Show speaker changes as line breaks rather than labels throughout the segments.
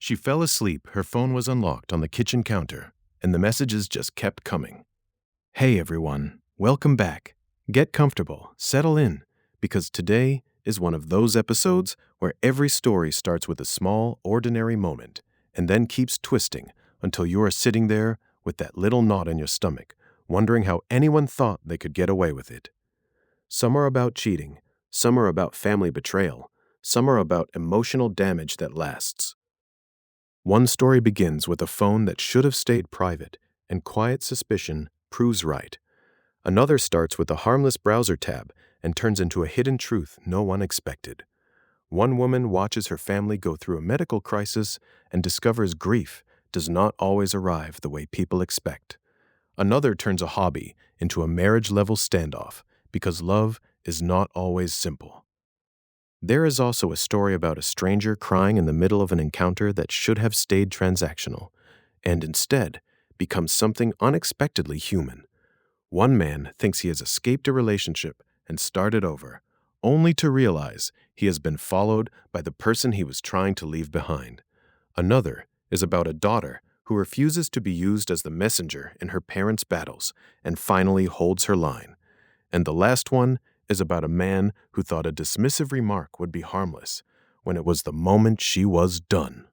She fell asleep, her phone was unlocked on the kitchen counter, and the messages just kept coming. Hey everyone, welcome back. Get comfortable, settle in, because today is one of those episodes where every story starts with a small, ordinary moment and then keeps twisting until you are sitting there with that little knot in your stomach, wondering how anyone thought they could get away with it. Some are about cheating, some are about family betrayal, some are about emotional damage that lasts. One story begins with a phone that should have stayed private, and quiet suspicion proves right. Another starts with a harmless browser tab and turns into a hidden truth no one expected. One woman watches her family go through a medical crisis and discovers grief does not always arrive the way people expect. Another turns a hobby into a marriage-level standoff because love is not always simple. There is also a story about a stranger crying in the middle of an encounter that should have stayed transactional, and instead becomes something unexpectedly human. One man thinks he has escaped a relationship and started over, only to realize he has been followed by the person he was trying to leave behind. Another is about a daughter who refuses to be used as the messenger in her parents' battles and finally holds her line. And the last one is about a man who thought a dismissive remark would be harmless when it was the moment she was done.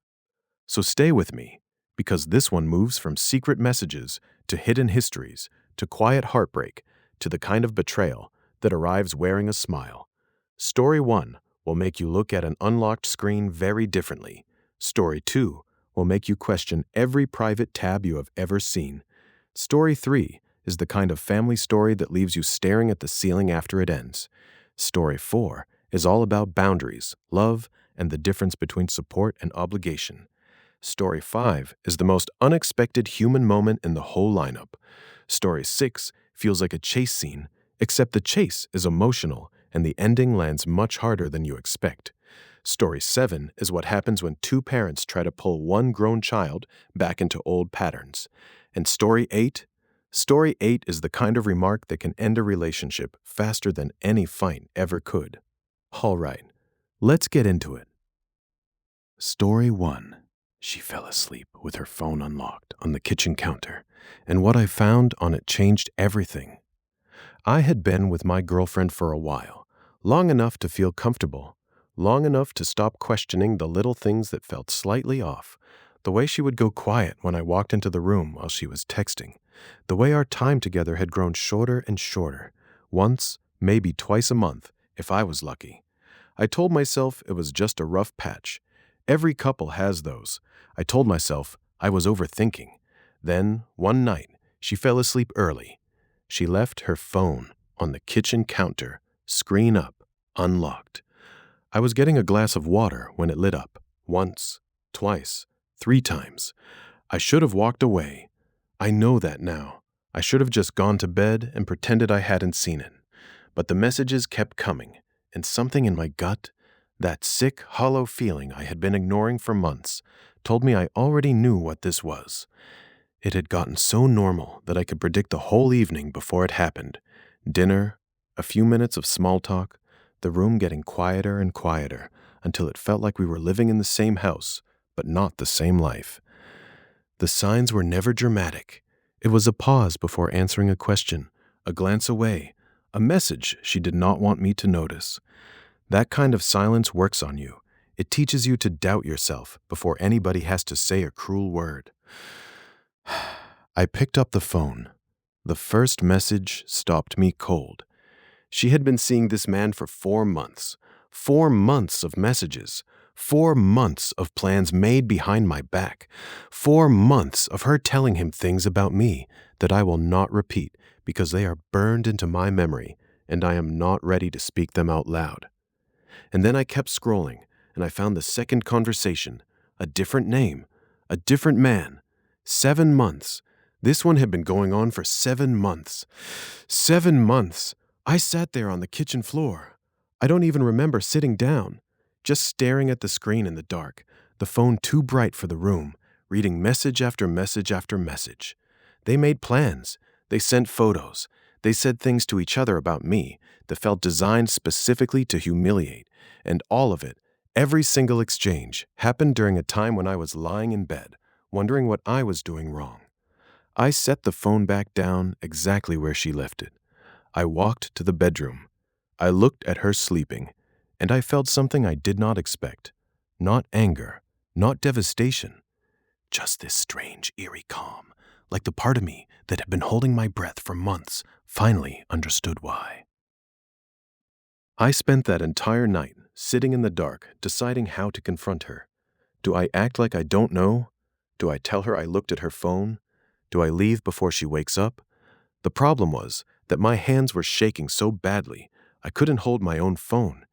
So stay with me, because this one moves from secret messages to hidden histories to quiet heartbreak to the kind of betrayal that arrives wearing a smile. Story 1 will make you look at an unlocked screen very differently. Story 2 will make you question every private tab you have ever seen. Story 3 is the kind of family story that leaves you staring at the ceiling after it ends. Story 4 is all about boundaries, love, and the difference between support and obligation. Story 5 is the most unexpected human moment in the whole lineup. Story 6 feels like a chase scene, except the chase is emotional and the ending lands much harder than you expect. Story 7 is what happens when two parents try to pull one grown child back into old patterns. And Story 8 is the kind of remark that can end a relationship faster than any fight ever could. All right, let's get into it. Story 1. She fell asleep with her phone unlocked on the kitchen counter, and what I found on it changed everything. I had been with my girlfriend for a while, long enough to feel comfortable, long enough to stop questioning the little things that felt slightly off, the way she would go quiet when I walked into the room while she was texting, the way our time together had grown shorter and shorter, once, maybe twice a month, if I was lucky. I told myself it was just a rough patch. Every couple has those. I told myself I was overthinking. Then, one night, she fell asleep early. She left her phone on the kitchen counter, screen up, unlocked. I was getting a glass of water when it lit up. Once, twice, 3 times. I should have walked away. I know that now. I should have just gone to bed and pretended I hadn't seen it. But the messages kept coming, and something in my gut, that sick, hollow feeling I had been ignoring for months, told me I already knew what this was. It had gotten so normal that I could predict the whole evening before it happened. Dinner, a few minutes of small talk, the room getting quieter and quieter until it felt like we were living in the same house, but not the same life. The signs were never dramatic. It was a pause before answering a question, a glance away, a message she did not want me to notice. That kind of silence works on you. It teaches you to doubt yourself before anybody has to say a cruel word. I picked up the phone. The first message stopped me cold. She had been seeing this man for 4 months. 4 months of messages. 4 months of plans made behind my back. 4 months of her telling him things about me that I will not repeat because they are burned into my memory and I am not ready to speak them out loud. And then I kept scrolling and I found the second conversation, a different name, a different man. 7 months. This one had been going on for 7 months. 7 months. I sat there on the kitchen floor. I don't even remember sitting down, just staring at the screen in the dark, the phone too bright for the room, reading message after message after message. They made plans. They sent photos. They said things to each other about me that felt designed specifically to humiliate, and all of it Every single exchange happened during a time when I was lying in bed, wondering what I was doing wrong. I set the phone back down exactly where she left it. I walked to the bedroom. I looked at her sleeping, and I felt something I did not expect. Not anger, not devastation, just this strange, eerie calm, like the part of me that had been holding my breath for months finally understood why. I spent that entire night sitting in the dark, deciding how to confront her. Do I act like I don't know? Do I tell her I looked at her phone? Do I leave before she wakes up? The problem was that my hands were shaking so badly, I couldn't hold my own phone.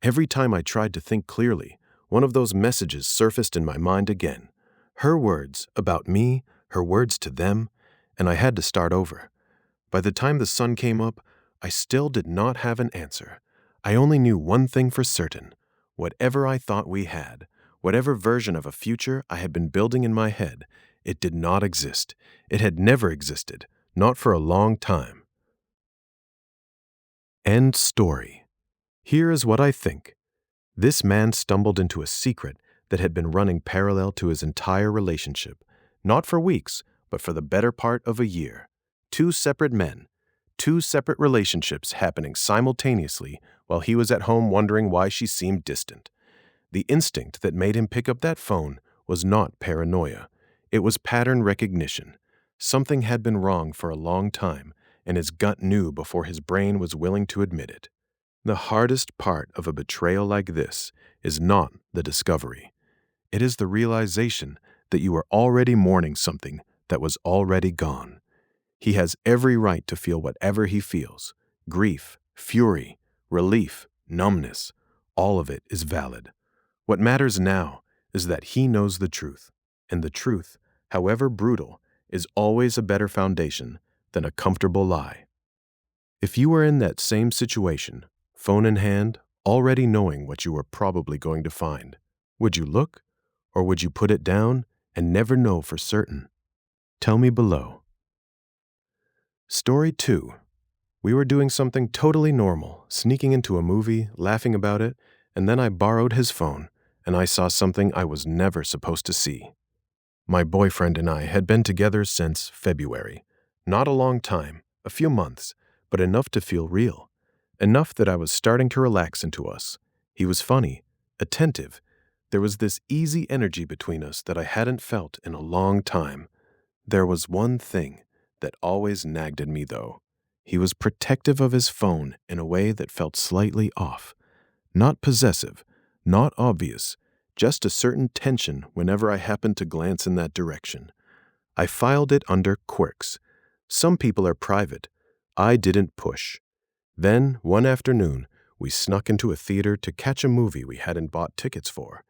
Every time I tried to think clearly, one of those messages surfaced in my mind again. Her words about me, her words to them, and I had to start over. By the time the sun came up, I still did not have an answer. I only knew one thing for certain. Whatever I thought we had, whatever version of a future I had been building in my head, it did not exist. It had never existed, not for a long time. End story. Here is what I think. This man stumbled into a secret that had been running parallel to his entire relationship, not for weeks, but for the better part of a year. Two separate men, two separate relationships happening simultaneously while he was at home wondering why she seemed distant. The instinct that made him pick up that phone was not paranoia. It was pattern recognition. Something had been wrong for a long time, and his gut knew before his brain was willing to admit it. The hardest part of a betrayal like this is not the discovery. It is the realization that you are already mourning something that was already gone. He has every right to feel whatever he feels. Grief, fury, relief, numbness, all of it is valid. What matters now is that he knows the truth, and the truth, however brutal, is always a better foundation than a comfortable lie. If you were in that same situation, phone in hand, already knowing what you were probably going to find, would you look, or would you put it down and never know for certain? Tell me below. Story 2. We were doing something totally normal, sneaking into a movie, laughing about it, and then I borrowed his phone, and I saw something I was never supposed to see. My boyfriend and I had been together since February. Not a long time, a few months, but enough to feel real. Enough that I was starting to relax into us. He was funny, attentive. There was this easy energy between us that I hadn't felt in a long time. There was one thing that always nagged at me, though. He was protective of his phone in a way that felt slightly off. Not possessive, not obvious, just a certain tension whenever I happened to glance in that direction. I filed it under quirks. Some people are private. I didn't push. Then, one afternoon, we snuck into a theater to catch a movie we hadn't bought tickets for.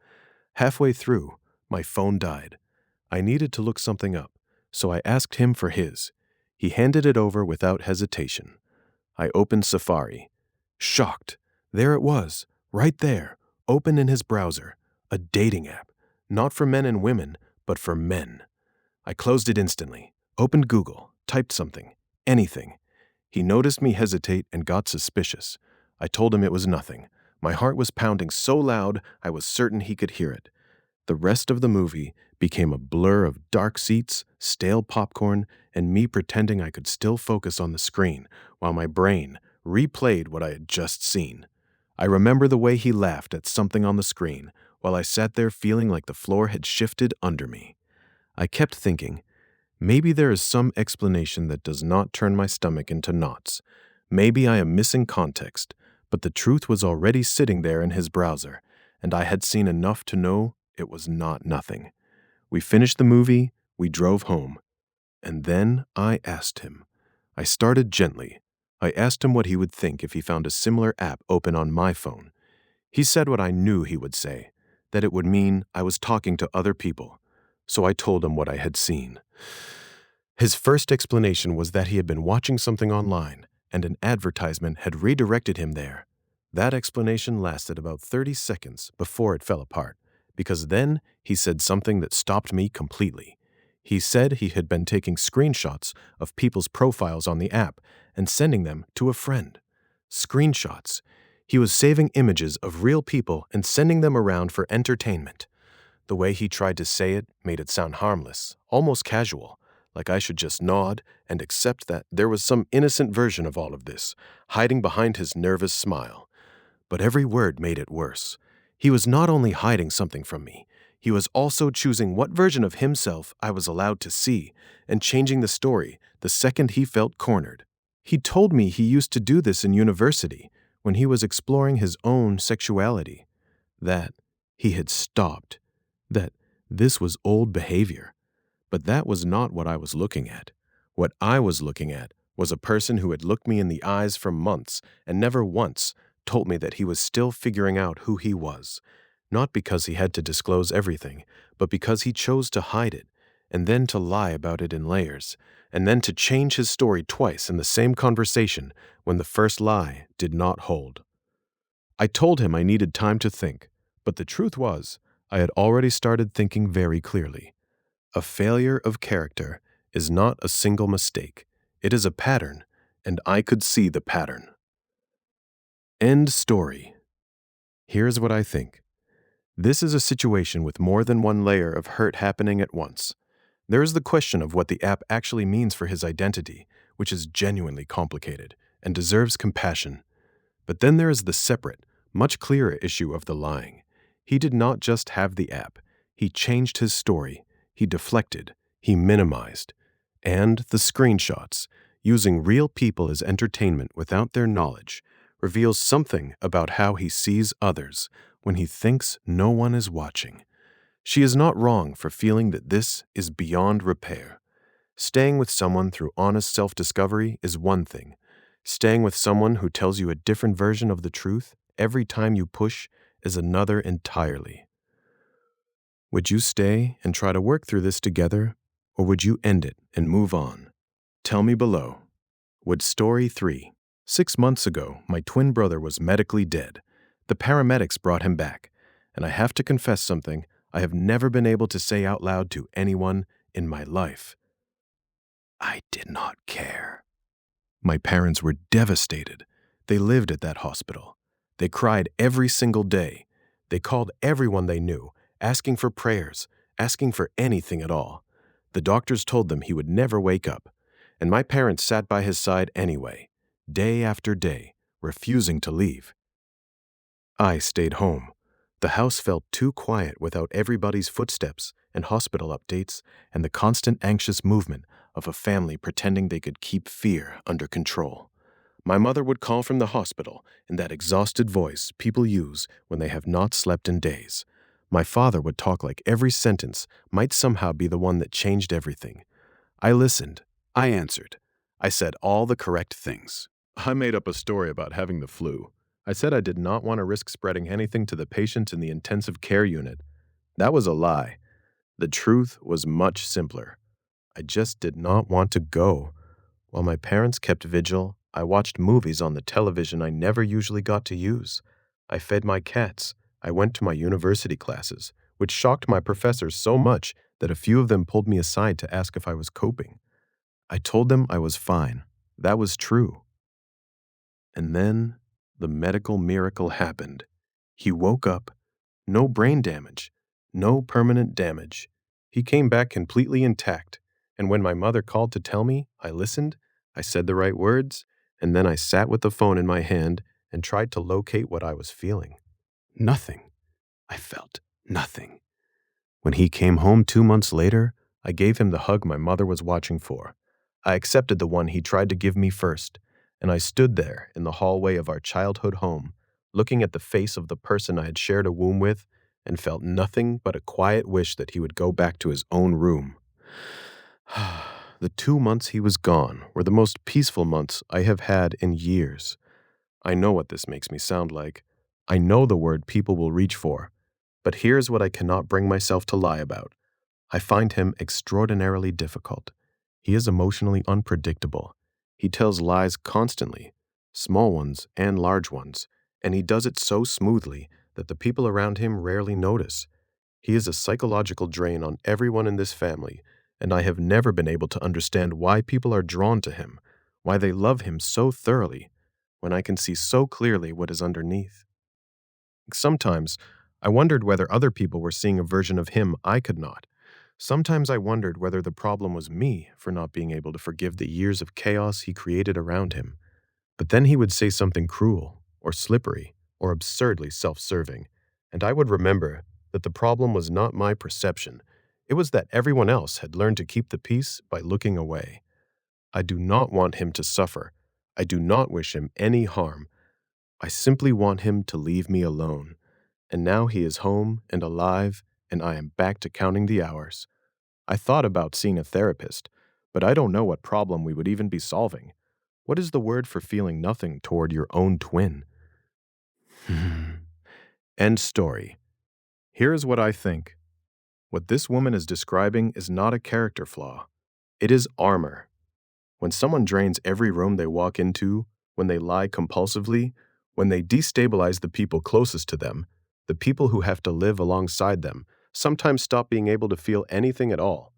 Halfway through, my phone died. I needed to look something up, so I asked him for his. He handed it over without hesitation. I opened Safari. Shocked. There it was, right there, open in his browser. A dating app. Not for men and women, but for men. I closed it instantly, opened Google, typed something, anything. He noticed me hesitate and got suspicious. I told him it was nothing. My heart was pounding so loud I was certain he could hear it. The rest of the movie became a blur of dark seats, stale popcorn, and me pretending I could still focus on the screen while my brain replayed what I had just seen. I remember the way he laughed at something on the screen while I sat there feeling like the floor had shifted under me. I kept thinking, maybe there is some explanation that does not turn my stomach into knots. Maybe I am missing context, but the truth was already sitting there in his browser, and I had seen enough to know it was not nothing. We finished the movie, we drove home, and then I asked him. I started gently. I asked him what he would think if he found a similar app open on my phone. He said what I knew he would say, that it would mean I was talking to other people. So I told him what I had seen. His first explanation was that he had been watching something online, and an advertisement had redirected him there. That explanation lasted about 30 seconds before it fell apart, because then he said something that stopped me completely. He said he had been taking screenshots of people's profiles on the app and sending them to a friend. Screenshots. He was saving images of real people and sending them around for entertainment. The way he tried to say it made it sound harmless, almost casual, like I should just nod and accept that there was some innocent version of all of this, hiding behind his nervous smile. But every word made it worse. He was not only hiding something from me, he was also choosing what version of himself I was allowed to see and changing the story the second he felt cornered. He told me he used to do this in university when he was exploring his own sexuality, that he had stopped, that this was old behavior. But that was not what I was looking at. What I was looking at was a person who had looked me in the eyes for months and never once told me that he was still figuring out who he was, not because he had to disclose everything, but because he chose to hide it, and then to lie about it in layers, and then to change his story twice in the same conversation when the first lie did not hold. I told him I needed time to think, but the truth was, I had already started thinking very clearly. A failure of character is not a single mistake. It is a pattern, and I could see the pattern. End story. Here's what I think. This is a situation with more than one layer of hurt happening at once. There is the question of what the app actually means for his identity, which is genuinely complicated and deserves compassion. But then there is the separate, much clearer issue of the lying. He did not just have the app. He changed his story. He deflected. He minimized. And the screenshots, using real people as entertainment without their knowledge, reveals something about how he sees others when he thinks no one is watching. She is not wrong for feeling that this is beyond repair. Staying with someone through honest self-discovery is one thing. Staying with someone who tells you a different version of the truth every time you push is another entirely. Would you stay and try to work through this together, or would you end it and move on? Tell me below. Would Story 3. 6 months ago, my twin brother was medically dead. The paramedics brought him back, and I have to confess something I have never been able to say out loud to anyone in my life. I did not care. My parents were devastated. They lived at that hospital. They cried every single day. They called everyone they knew, asking for prayers, asking for anything at all. The doctors told them he would never wake up, and my parents sat by his side anyway, day after day, refusing to leave. I stayed home. The house felt too quiet without everybody's footsteps and hospital updates and the constant anxious movement of a family pretending they could keep fear under control. My mother would call from the hospital in that exhausted voice people use when they have not slept in days. My father would talk like every sentence might somehow be the one that changed everything. I listened. I answered. I said all the correct things. I made up a story about having the flu. I said I did not want to risk spreading anything to the patients in the intensive care unit. That was a lie. The truth was much simpler. I just did not want to go. While my parents kept vigil, I watched movies on the television I never usually got to use. I fed my cats. I went to my university classes, which shocked my professors so much that a few of them pulled me aside to ask if I was coping. I told them I was fine. That was true. And then the medical miracle happened. He woke up. No brain damage. No permanent damage. He came back completely intact. And when my mother called to tell me, I listened, I said the right words, and then I sat with the phone in my hand and tried to locate what I was feeling. Nothing. I felt nothing. When he came home 2 months later, I gave him the hug my mother was watching for. I accepted the one he tried to give me first, and I stood there in the hallway of our childhood home, looking at the face of the person I had shared a womb with, and felt nothing but a quiet wish that he would go back to his own room. The 2 months he was gone were the most peaceful months I have had in years. I know what this makes me sound like. I know the word people will reach for. But here's what I cannot bring myself to lie about. I find him extraordinarily difficult. He is emotionally unpredictable. He tells lies constantly, small ones and large ones, and he does it so smoothly that the people around him rarely notice. He is a psychological drain on everyone in this family, and I have never been able to understand why people are drawn to him, why they love him so thoroughly. when I can see so clearly what is underneath? Sometimes I wondered whether other people were seeing a version of him I could not. Sometimes I wondered whether the problem was me for not being able to forgive the years of chaos he created around him. But then he would say something cruel, or slippery, or absurdly self serving, and I would remember that the problem was not my perception. It was that everyone else had learned to keep the peace by looking away. I do not want him to suffer. I do not wish him any harm. I simply want him to leave me alone. And now he is home and alive, and I am back to counting the hours. I thought about seeing a therapist, but I don't know what problem we would even be solving. What is the word for feeling nothing toward your own twin? End story. Here is what I think. What this woman is describing is not a character flaw. It is armor. When someone drains every room they walk into, when they lie compulsively, when they destabilize the people closest to them, the people who have to live alongside them sometimes stop being able to feel anything at all.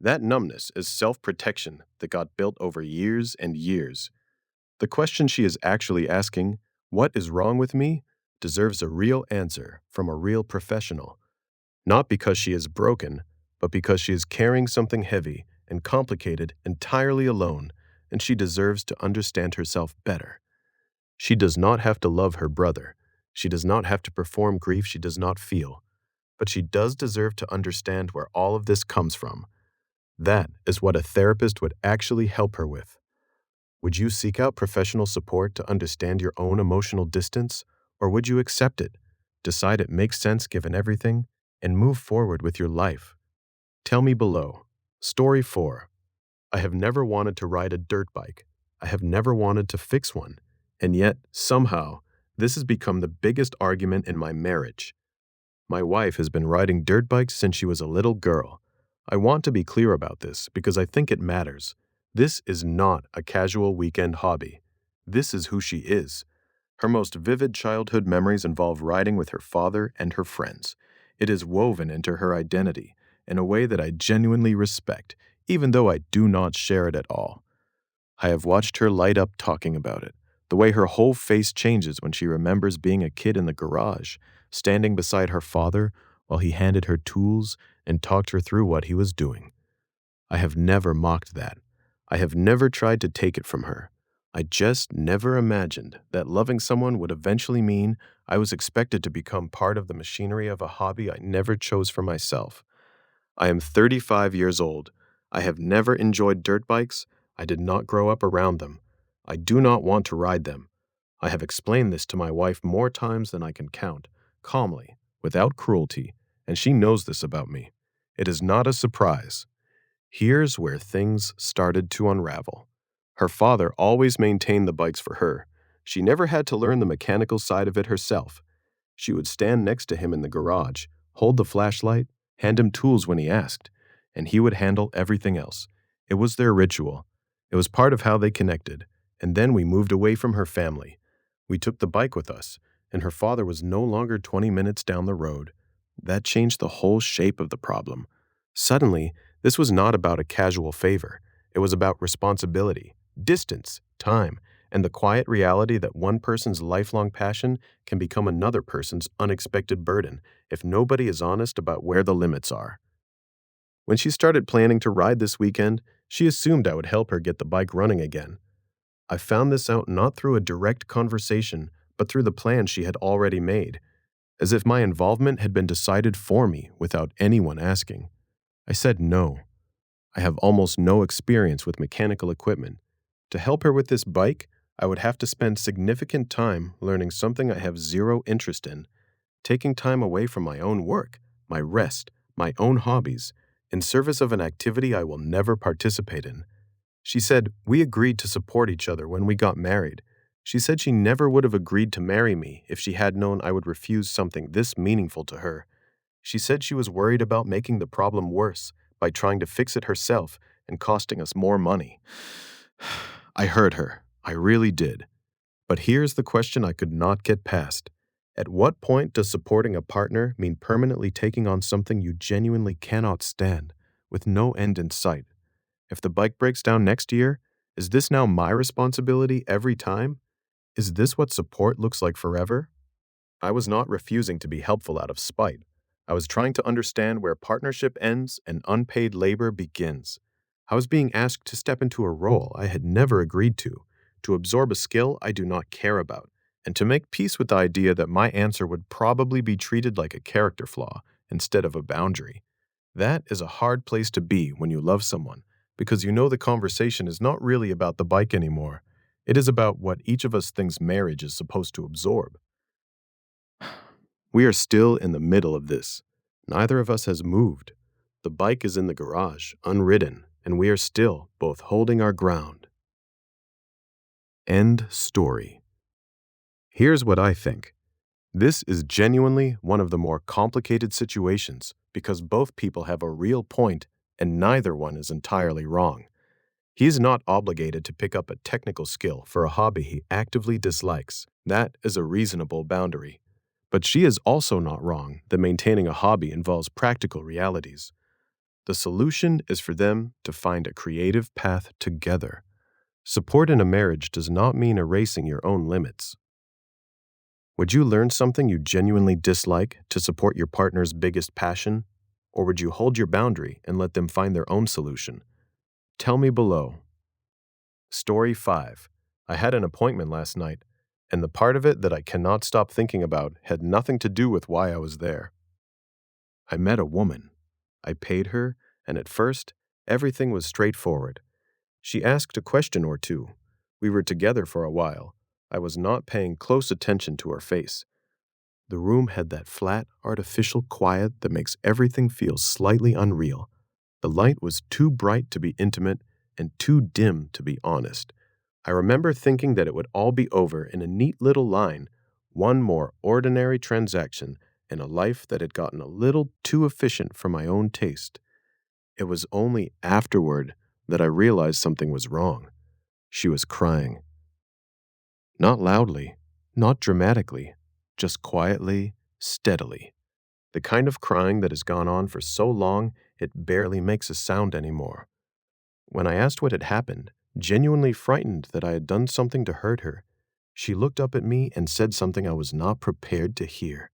That numbness is self-protection that got built over years and years. The question she is actually asking, "What is wrong with me?" deserves a real answer from a real professional. Not because she is broken, but because she is carrying something heavy and complicated entirely alone, and she deserves to understand herself better. She does not have to love her brother. She does not have to perform grief she does not feel. But she does deserve to understand where all of this comes from. That is what a therapist would actually help her with. Would you seek out professional support to understand your own emotional distance, or would you accept it, decide it makes sense given everything, and move forward with your life? Tell me below. Story 4. I have never wanted to ride a dirt bike. I have never wanted to fix one. And yet, somehow, this has become the biggest argument in my marriage. My wife has been riding dirt bikes since she was a little girl. I want to be clear about this because I think it matters. This is not a casual weekend hobby. This is who she is. Her most vivid childhood memories involve riding with her father and her friends. It is woven into her identity in a way that I genuinely respect, even though I do not share it at all. I have watched her light up talking about it, the way her whole face changes when she remembers being a kid in the garage, standing beside her father while he handed her tools and talked her through what he was doing. I have never mocked that. I have never tried to take it from her. I just never imagined that loving someone would eventually mean I was expected to become part of the machinery of a hobby I never chose for myself. I am 35 years old. I have never enjoyed dirt bikes. I did not grow up around them. I do not want to ride them. I have explained this to my wife more times than I can count, calmly, without cruelty, and she knows this about me. It is not a surprise. Here's where things started to unravel. Her father always maintained the bikes for her. She never had to learn the mechanical side of it herself. She would stand next to him in the garage, hold the flashlight, hand him tools when he asked, and he would handle everything else. It was their ritual. It was part of how they connected. And then we moved away from her family. We took the bike with us, and her father was no longer 20 minutes down the road. That changed the whole shape of the problem. Suddenly, this was not about a casual favor. It was about responsibility, distance, time, and the quiet reality that one person's lifelong passion can become another person's unexpected burden if nobody is honest about where the limits are. When she started planning to ride this weekend, she assumed I would help her get the bike running again. I found this out not through a direct conversation, but through the plans she had already made, as if my involvement had been decided for me without anyone asking. I said no. I have almost no experience with mechanical equipment. To help her with this bike, I would have to spend significant time learning something I have zero interest in, taking time away from my own work, my rest, my own hobbies, in service of an activity I will never participate in. She said we agreed to support each other when we got married. She said she never would have agreed to marry me if she had known I would refuse something this meaningful to her. She said she was worried about making the problem worse by trying to fix it herself and costing us more money. I heard her. I really did. But here's the question I could not get past. At what point does supporting a partner mean permanently taking on something you genuinely cannot stand, with no end in sight? If the bike breaks down next year, is this now my responsibility every time? Is this what support looks like forever? I was not refusing to be helpful out of spite. I was trying to understand where partnership ends and unpaid labor begins. I was being asked to step into a role I had never agreed to absorb a skill I do not care about, and to make peace with the idea that my answer would probably be treated like a character flaw instead of a boundary. That is a hard place to be when you love someone, because you know the conversation is not really about the bike anymore. It is about what each of us thinks marriage is supposed to absorb. We are still in the middle of this. Neither of us has moved. The bike is in the garage, unridden, and we are still both holding our ground. End story. Here's what I think. This is genuinely one of the more complicated situations because both people have a real point and neither one is entirely wrong. He is not obligated to pick up a technical skill for a hobby he actively dislikes. That is a reasonable boundary. But she is also not wrong that maintaining a hobby involves practical realities. The solution is for them to find a creative path together. Support in a marriage does not mean erasing your own limits. Would you learn something you genuinely dislike to support your partner's biggest passion? Or would you hold your boundary and let them find their own solution? Tell me below. Story 5. I had an appointment last night, and the part of it that I cannot stop thinking about had nothing to do with why I was there. I met a woman. I paid her, and at first, everything was straightforward. She asked a question or two. We were together for a while. I was not paying close attention to her face. The room had that flat, artificial quiet that makes everything feel slightly unreal. The light was too bright to be intimate and too dim to be honest. I remember thinking that it would all be over in a neat little line, one more ordinary transaction in a life that had gotten a little too efficient for my own taste. It was only afterward that I realized something was wrong. She was crying. Not loudly, not dramatically, just quietly, steadily. The kind of crying that has gone on for so long it barely makes a sound anymore. When I asked what had happened, genuinely frightened that I had done something to hurt her, she looked up at me and said something I was not prepared to hear.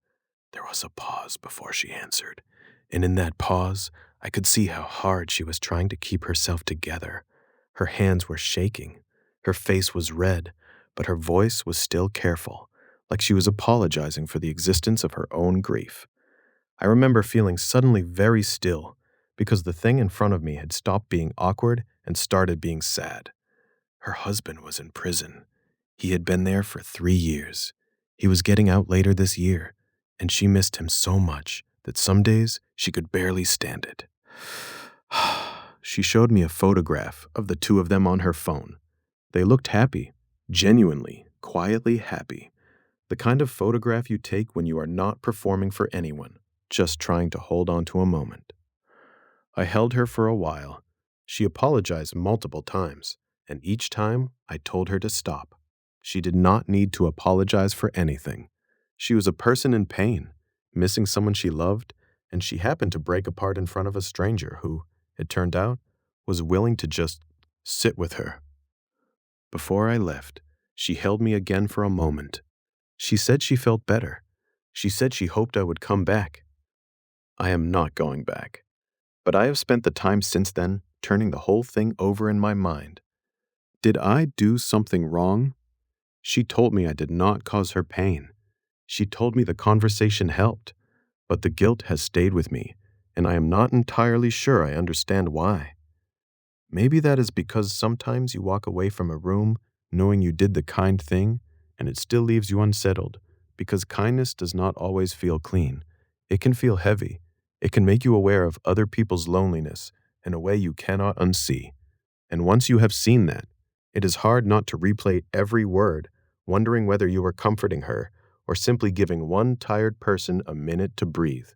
There was a pause before she answered, and in that pause, I could see how hard she was trying to keep herself together. Her hands were shaking. Her face was red, but her voice was still careful, like she was apologizing for the existence of her own grief. I remember feeling suddenly very still, because the thing in front of me had stopped being awkward and started being sad. Her husband was in prison. He had been there for 3 years. He was getting out later this year, and she missed him so much that some days she could barely stand it. She showed me a photograph of the two of them on her phone. They looked happy, genuinely, quietly happy. The kind of photograph you take when you are not performing for anyone, just trying to hold on to a moment. I held her for a while. She apologized multiple times, and each time I told her to stop. She did not need to apologize for anything. She was a person in pain, missing someone she loved, and she happened to break apart in front of a stranger who, it turned out, was willing to just sit with her. Before I left, she held me again for a moment. She said she felt better. She said she hoped I would come back. I am not going back. But I have spent the time since then turning the whole thing over in my mind. Did I do something wrong? She told me I did not cause her pain. She told me the conversation helped, but the guilt has stayed with me, and I am not entirely sure I understand why. Maybe that is because sometimes you walk away from a room knowing you did the kind thing, and it still leaves you unsettled, because kindness does not always feel clean. It can feel heavy. It can make you aware of other people's loneliness in a way you cannot unsee. And once you have seen that, it is hard not to replay every word, wondering whether you were comforting her or simply giving one tired person a minute to breathe.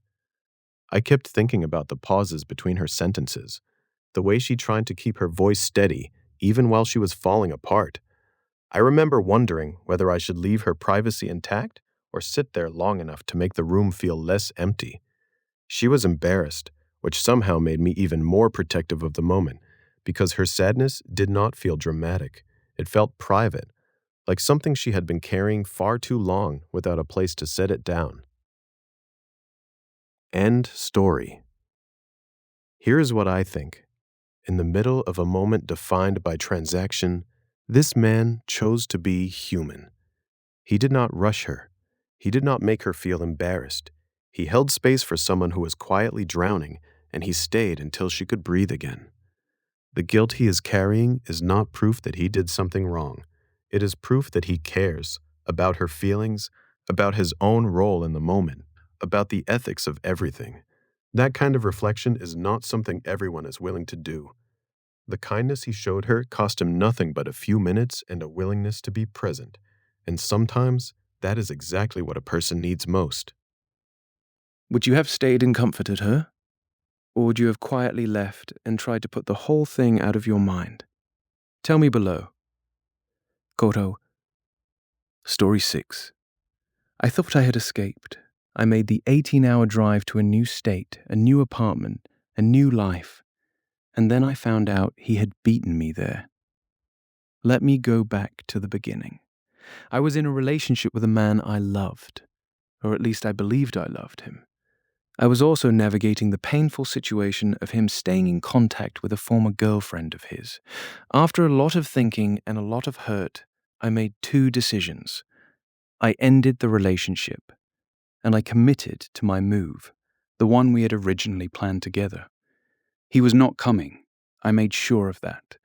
I kept thinking about the pauses between her sentences, the way she tried to keep her voice steady even while she was falling apart. I remember wondering whether I should leave her privacy intact or sit there long enough to make the room feel less empty. She was embarrassed, which somehow made me even more protective of the moment, because her sadness did not feel dramatic. It felt private, like something she had been carrying far too long without a place to set it down. End story. Here is what I think. In the middle of a moment defined by transaction, this man chose to be human. He did not rush her. He did not make her feel embarrassed. He held space for someone who was quietly drowning, and he stayed until she could breathe again. The guilt he is carrying is not proof that he did something wrong. It is proof that he cares about her feelings, about his own role in the moment, about the ethics of everything. That kind of reflection is not something everyone is willing to do. The kindness he showed her cost him nothing but a few minutes and a willingness to be present. And sometimes, that is exactly what a person needs most.
Would you have stayed and comforted her? Or would you have quietly left and tried to put the whole thing out of your mind? Tell me below. Koto. Story 6. I thought I had escaped. I made the 18-hour drive to a new state, a new apartment, a new life. And then I found out he had beaten me there. Let me go back to the beginning. I was in a relationship with a man I loved, or at least I believed I loved him. I was also navigating the painful situation of him staying in contact with a former girlfriend of his. After a lot of thinking and a lot of hurt, I made 2 decisions. I ended the relationship, and I committed to my move, the one we had originally planned together. He was not coming. I made sure of that.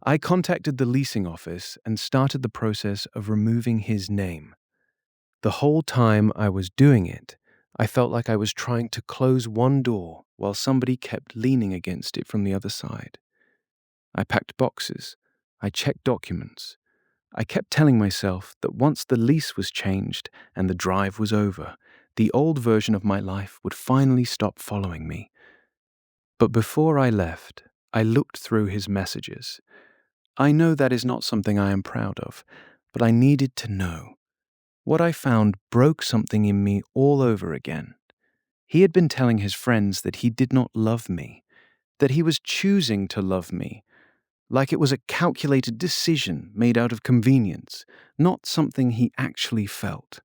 I contacted the leasing office and started the process of removing his name. The whole time I was doing it, I felt like I was trying to close one door while somebody kept leaning against it from the other side. I packed boxes. I checked documents. I kept telling myself that once the lease was changed and the drive was over, the old version of my life would finally stop following me. But before I left, I looked through his messages. I know that is not something I am proud of, but I needed to know. What I found broke something in me all over again. He had been telling his friends that he did not love me, that he was choosing to love me, like it was a calculated decision made out of convenience, not something he actually felt.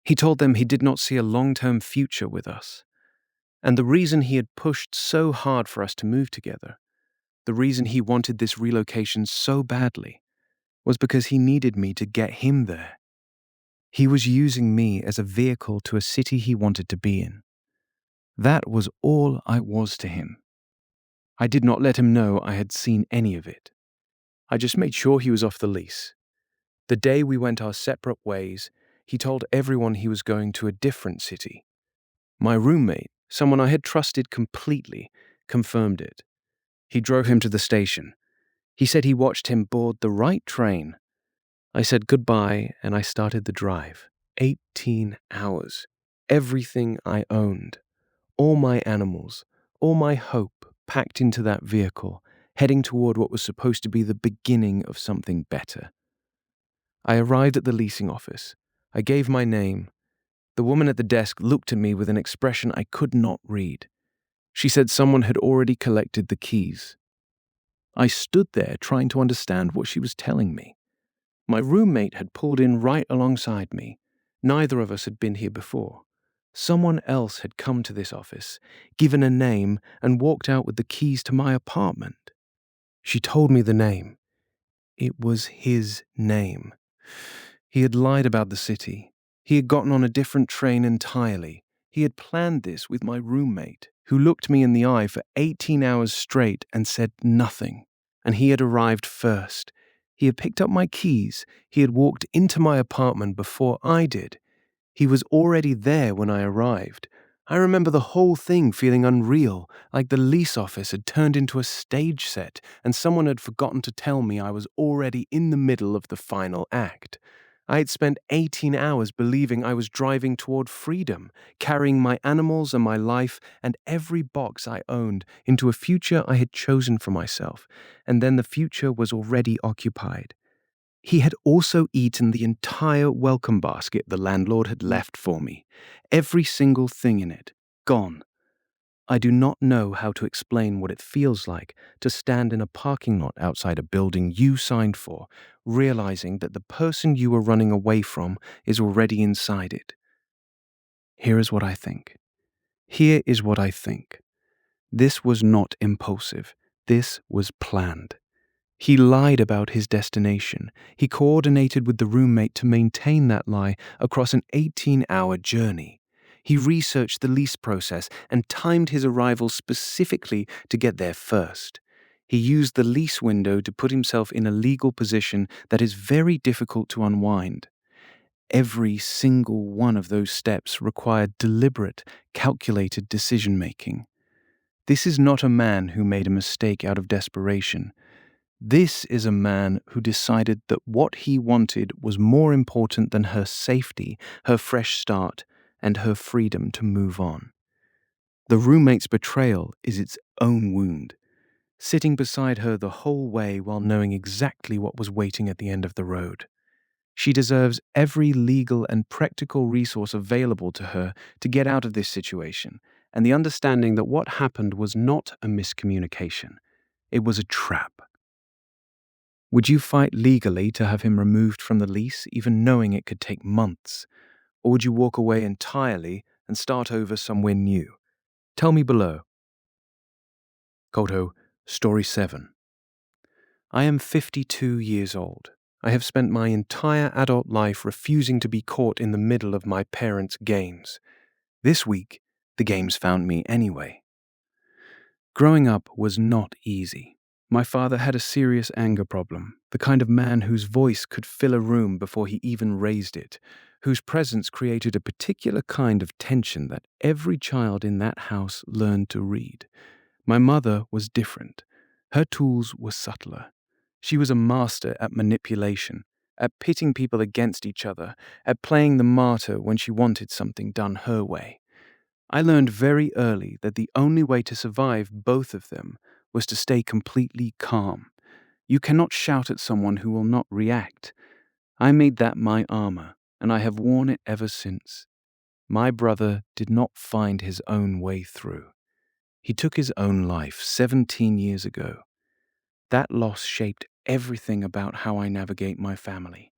He told them he did not see a long-term future with us. And the reason he had pushed so hard for us to move together, the reason he wanted this relocation so badly, was because he needed me to get him there. He was using me as a vehicle to a city he wanted to be in. That was all I was to him. I did not let him know I had seen any of it. I just made sure he was off the lease. The day we went our separate ways, he told everyone he was going to a different city. My roommate, someone I had trusted completely, confirmed it. He drove him to the station. He said he watched him board the right train. I said goodbye and I started the drive. 18 hours. Everything I owned. All my animals, all my hope packed into that vehicle, heading toward what was supposed to be the beginning of something better. I arrived at the leasing office. I gave my name. The woman at the desk looked at me with an expression I could not read. She said someone had already collected the keys. I stood there trying to understand what she was telling me. My roommate had pulled in right alongside me. Neither of us had been here before. Someone else had come to this office, given a name, and walked out with the keys to my apartment. She told me the name. It was his name. He had lied about the city. He had gotten on a different train entirely. He had planned this with my roommate, who looked me in the eye for 18 hours straight and said nothing. And he had arrived first. He had picked up my keys. He had walked into my apartment before I did. He was already there when I arrived. I remember the whole thing feeling unreal, like the lease office had turned into a stage set and someone had forgotten to tell me I was already in the middle of the final act. I had spent 18 hours believing I was driving toward freedom, carrying my animals and my life and every box I owned into a future I had chosen for myself, and then the future was already occupied. He had also eaten the entire welcome basket the landlord had left for me. Every single thing in it, gone. I do not know how to explain what it feels like to stand in a parking lot outside a building you signed for, realizing that the person you were running away from is already inside it. Here is what I think. Here is what I think. This was not impulsive. This was planned. He lied about his destination. He coordinated with the roommate to maintain that lie across an 18-hour journey. He researched the lease process and timed his arrival specifically to get there first. He used the lease window to put himself in a legal position that is very difficult to unwind. Every single one of those steps required deliberate, calculated decision-making. This is not a man who made a mistake out of desperation. This is a man who decided that what he wanted was more important than her safety, her fresh start, and her freedom to move on. The roommate's betrayal is its own wound, sitting beside her the whole way while knowing exactly what was waiting at the end of the road. She deserves every legal and practical resource available to her to get out of this situation, and the understanding that what happened was not a miscommunication. It was a trap. Would you fight legally to have him removed from the lease, even knowing it could take months? Or would you walk away entirely and start over somewhere new? Tell me below. Koto, Story 7. I am 52 years old. I have spent my entire adult life refusing to be caught in the middle of my parents' games. This week, the games found me anyway. Growing up was not easy. My father had a serious anger problem, the kind of man whose voice could fill a room before he even raised it, whose presence created a particular kind of tension that every child in that house learned to read. My mother was different. Her tools were subtler. She was a master at manipulation, at pitting people against each other, at playing the martyr when she wanted something done her way. I learned very early that the only way to survive both of them was to stay completely calm. You cannot shout at someone who will not react. I made that my armor, and I have worn it ever since. My brother did not find his own way through. He took his own life 17 years ago. That loss shaped everything about how I navigate my family.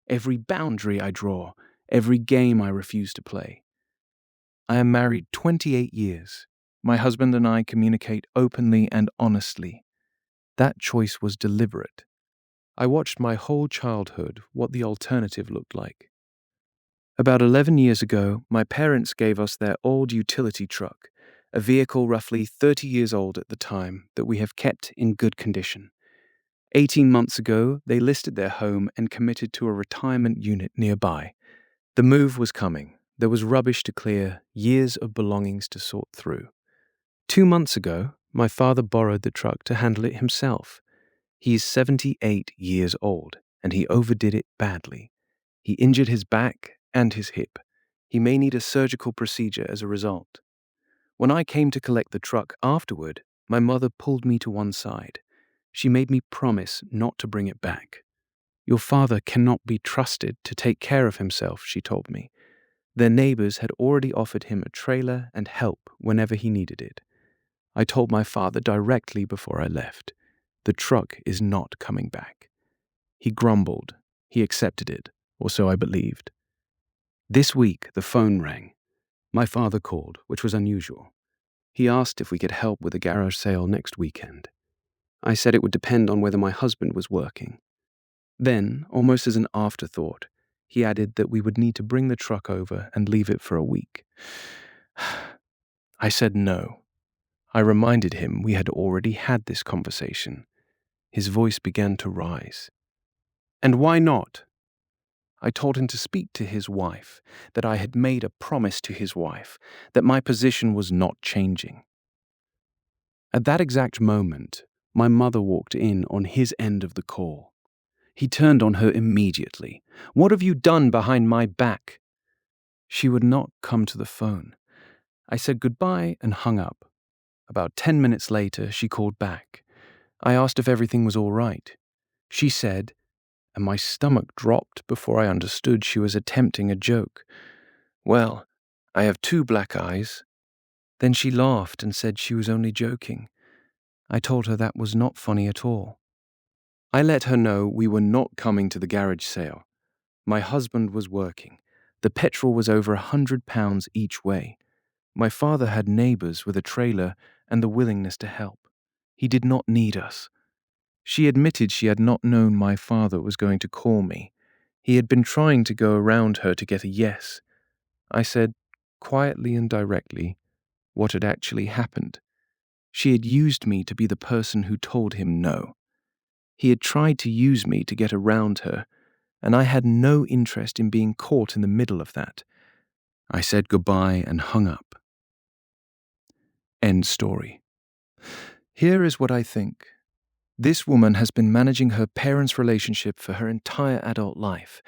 Every boundary I draw, every game I refuse to play. I am married 28 years. My husband and I communicate openly and honestly. That choice was deliberate. I watched my whole childhood what the alternative looked like. About 11 years ago, my parents gave us their old utility truck, a vehicle roughly 30 years old at the time that we have kept in good condition. 18 months ago, they listed their home and committed to a retirement unit nearby. The move was coming. There was rubbish to clear, years of belongings to sort through. 2 months ago, my father borrowed the truck to handle it himself. He is 78 years old, and he overdid it badly. He injured his back and his hip. He may need a surgical procedure as a result. When I came to collect the truck afterward, my mother pulled me to one side. She made me promise not to bring it back. Your father cannot be trusted to take care of himself, she told me. Their neighbors had already offered him a trailer and help whenever he needed it. I told my father directly before I left. The truck is not coming back. He grumbled. He accepted it, or so I believed. This week, the phone rang. My father called, which was unusual. He asked if we could help with a garage sale next weekend. I said it would depend on whether my husband was working. Then, almost as an afterthought, he added that we would need to bring the truck over and leave it for a week. I said no. I reminded him we had already had this conversation. His voice began to rise. And why not? I told him to speak to his wife, that I had made a promise to his wife, that my position was not changing. At that exact moment, my mother walked in on his end of the call. He turned on her immediately. What have you done behind my back? She would not come to the phone. I said goodbye and hung up. About 10 minutes later, she called back. I asked if everything was all right. She said, and my stomach dropped before I understood she was attempting a joke. Well, I have 2 black eyes. Then she laughed and said she was only joking. I told her that was not funny at all. I let her know we were not coming to the garage sale. My husband was working. The petrol was over £100 each way. My father had neighbors with a trailer and the willingness to help. He did not need us. She admitted she had not known my father was going to call me. He had been trying to go around her to get a yes. I said, quietly and directly, what had actually happened. She had used me to be the person who told him no. He had tried to use me to get around her, and I had no interest in being caught in the middle of that. I said goodbye and hung up. End story. Here is what I think. This woman has been managing her parents' relationship for her entire adult life.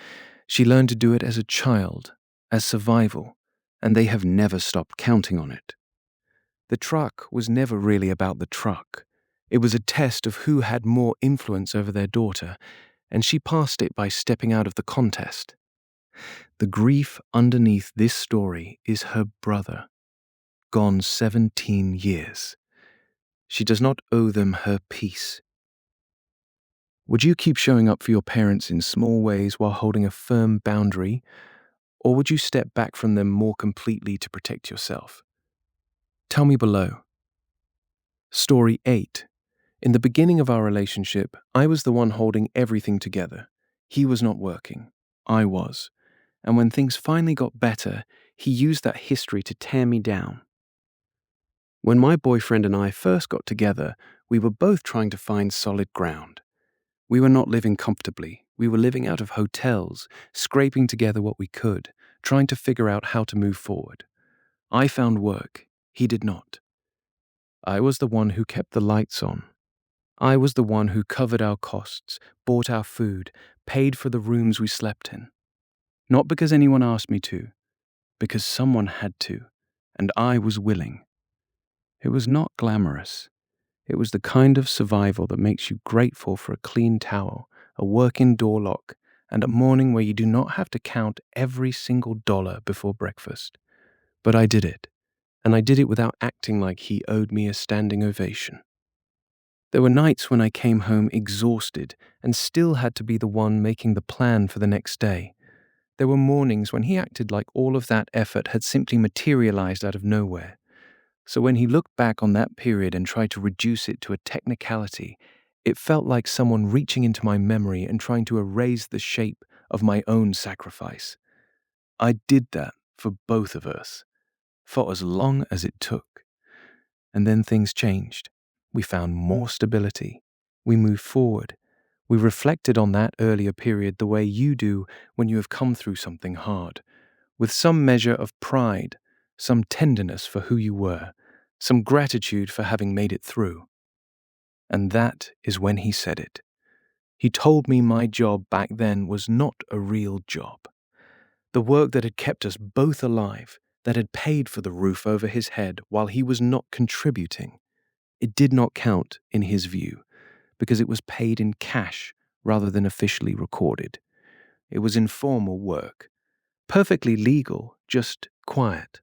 She learned to do it as a child, as survival, and they have never stopped counting on it. The truck was never really about the truck. It was a test of who had more influence over their daughter, and she passed it by stepping out of the contest. The grief underneath this story is her brother, gone 17 years. She does not owe them her peace. Would you keep showing up for your parents in small ways while holding a firm boundary, or would you step back from them more completely to protect yourself? Tell me below. Story 8. In the beginning of our relationship, I was the one holding everything together. He was not working. I was. And when things finally got better, he used that history to tear me down. When my boyfriend and I first got together, we were both trying to find solid ground. We were not living comfortably. We were living out of hotels, scraping together what we could, trying to figure out how to move forward. I found work. He did not. I was the one who kept the lights on. I was the one who covered our costs, bought our food, paid for the rooms we slept in. Not because anyone asked me to, because someone had to, and I was willing. It was not glamorous. It was the kind of survival that makes you grateful for a clean towel, a working door lock, and a morning where you do not have to count every single dollar before breakfast. But I did it, and I did it without acting like he owed me a standing ovation. There were nights when I came home exhausted and still had to be the one making the plan for the next day. There were mornings when he acted like all of that effort had simply materialized out of nowhere. So when he looked back on that period and tried to reduce it to a technicality, it felt like someone reaching into my memory and trying to erase the shape of my own sacrifice. I did that for both of us, for as long as it took. And then things changed. We found more stability. We moved forward. We reflected on that earlier period the way you do when you have come through something hard, with some measure of pride, some tenderness for who you were, some gratitude for having made it through. And that is when he said it. He told me my job back then was not a real job. The work that had kept us both alive, that had paid for the roof over his head while he was not contributing. It did not count in his view, because it was paid in cash rather than officially recorded. It was informal work, perfectly legal, just quiet.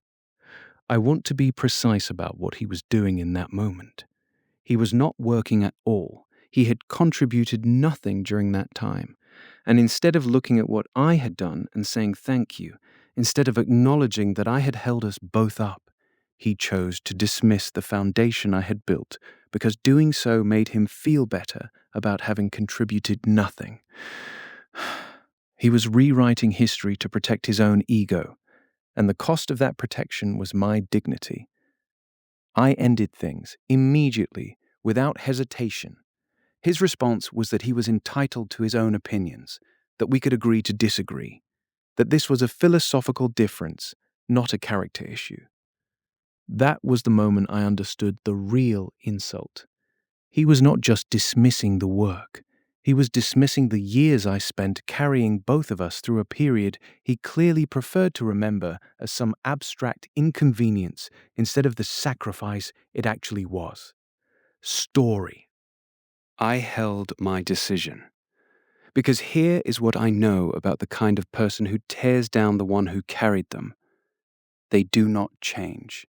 I want to be precise about what he was doing in that moment. He was not working at all. He had contributed nothing during that time. And instead of looking at what I had done and saying thank you, instead of acknowledging that I had held us both up, he chose to dismiss the foundation I had built because doing so made him feel better about having contributed nothing. He was rewriting history to protect his own ego, and the cost of that protection was my dignity. I ended things immediately, without hesitation. His response was that he was entitled to his own opinions, that we could agree to disagree, that this was a philosophical difference, not a character issue. That was the moment I understood the real insult. He was not just dismissing the work. He was dismissing the years I spent carrying both of us through a period he clearly preferred to remember as some abstract inconvenience instead of the sacrifice it actually was. Story. I held my decision. Because here is what I know about the kind of person who tears down the one who carried them. They do not change.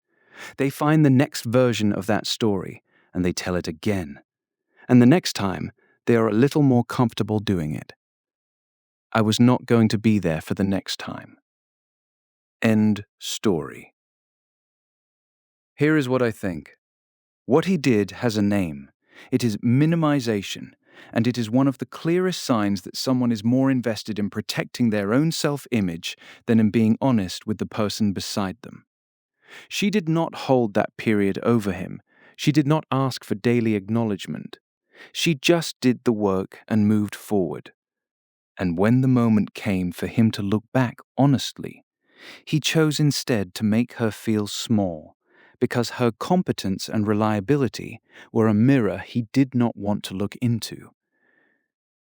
They find the next version of that story and they tell it again. And the next time, they are a little more comfortable doing it. I was not going to be there for the next time. End story. Here is what I think. What he did has a name. It is minimization, and it is one of the clearest signs that someone is more invested in protecting their own self-image than in being honest with the person beside them. She did not hold that period over him. She did not ask for daily acknowledgement. She just did the work and moved forward. And when the moment came for him to look back honestly, he chose instead to make her feel small, because her competence and reliability were a mirror he did not want to look into.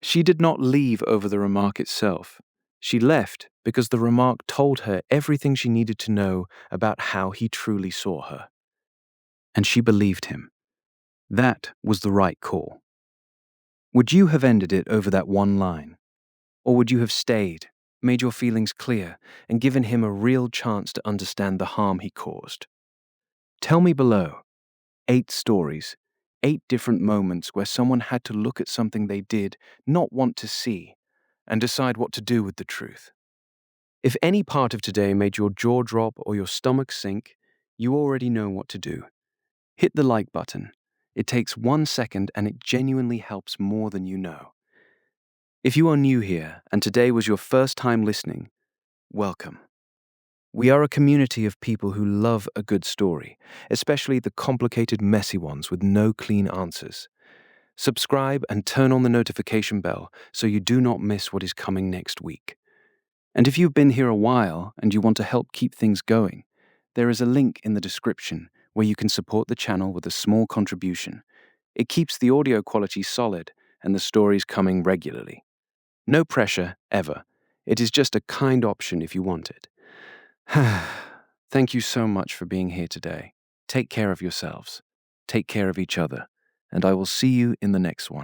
She did not leave over the remark itself. She left because the remark told her everything she needed to know about how he truly saw her. And she believed him. That was the right call. Would you have ended it over that one line? Or would you have stayed, made your feelings clear, and given him a real chance to understand the harm he caused? Tell me below. 8 stories, 8 different moments where someone had to look at something they did not want to see and decide what to do with the truth. If any part of today made your jaw drop or your stomach sink, you already know what to do. Hit the like button. It takes 1 second and it genuinely helps more than you know. If you are new here and today was your first time listening, welcome. We are a community of people who love a good story, especially the complicated, messy ones with no clean answers. Subscribe and turn on the notification bell so you do not miss what is coming next week. And if you've been here a while and you want to help keep things going, there is a link in the description where you can support the channel with a small contribution. It keeps the audio quality solid and the stories coming regularly. No pressure, ever. It is just a kind option if you want it. Thank you so much for being here today. Take care of yourselves. Take care of each other. And I will see you in the next one.